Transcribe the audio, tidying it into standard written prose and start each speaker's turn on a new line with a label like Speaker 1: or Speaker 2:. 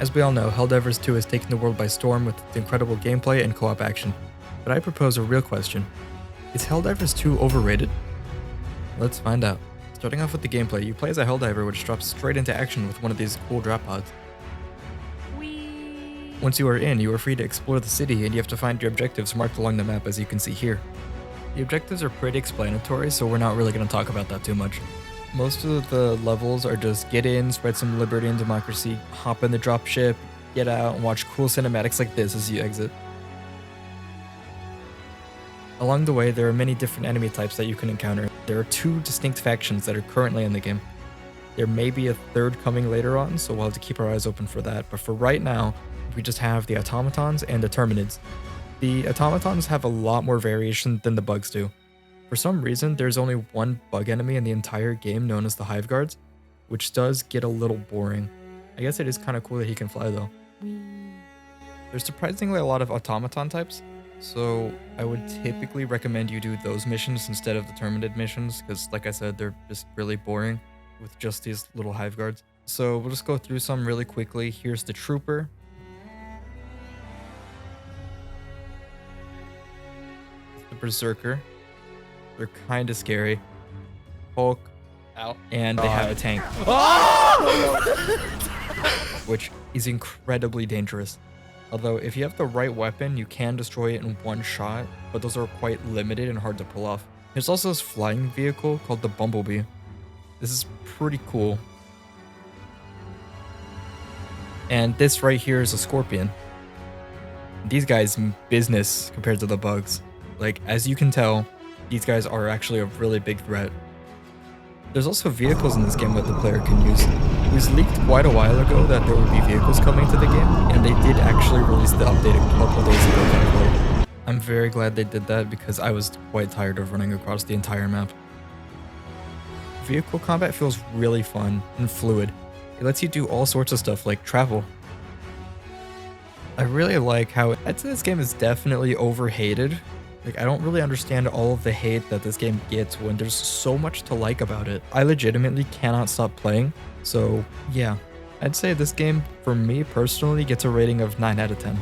Speaker 1: As we all know, Helldivers 2 has taken the world by storm with its incredible gameplay and co-op action. But I propose a real question. Is Helldivers 2 overrated? Let's find out. Starting off with the gameplay, you play as a Helldiver which drops straight into action with one of these cool drop pods. Once you are in, you are free to explore the city and you have to find your objectives marked along the map as you can see here. The objectives are pretty explanatory, so we're not really going to talk about that too much. Most of the levels are just get in, spread some liberty and democracy, hop in the dropship, get out, and watch cool cinematics like this as you exit. Along the way, there are many different enemy types that you can encounter. There are 2 distinct factions that are currently in the game. There may be a third coming later on, so we'll have to keep our eyes open for that, but for right now, we just have the automatons and the terminids. The automatons have a lot more variation than the bugs do. For some reason, there's only one bug enemy in the entire game known as the hive guards, which does get a little boring. I guess it is kind of cool that he can fly though. There's surprisingly a lot of automaton types, so I would typically recommend you do those missions instead of the terminid missions, because like I said, they're just really boring with just these little hive guards. So we'll just go through some really quickly. Here's the trooper. The berserker. They're kind of scary. Hulk.
Speaker 2: Ow.
Speaker 1: And they have a tank. Which is incredibly dangerous. Although if you have the right weapon, you can destroy it in one shot, but those are quite limited and hard to pull off. There's also this flying vehicle called the Bumblebee. This is pretty cool. And this right here is a scorpion. These guys mean business compared to the bugs. Like, as you can tell, these guys are actually a really big threat. There's also vehicles in this game that the player can use. It was leaked quite a while ago that there would be vehicles coming to the game, and they did actually release the update a couple days ago, thankfully. I'm very glad they did that because I was quite tired of running across the entire map. Vehicle combat feels really fun and fluid. It lets you do all sorts of stuff like travel. I really like how I'd say this game is definitely overhated. Like, I don't really understand all of the hate that this game gets when there's so much to like about it. I legitimately cannot stop playing. So yeah, I'd say this game, for me personally, gets a rating of 9 out of 10.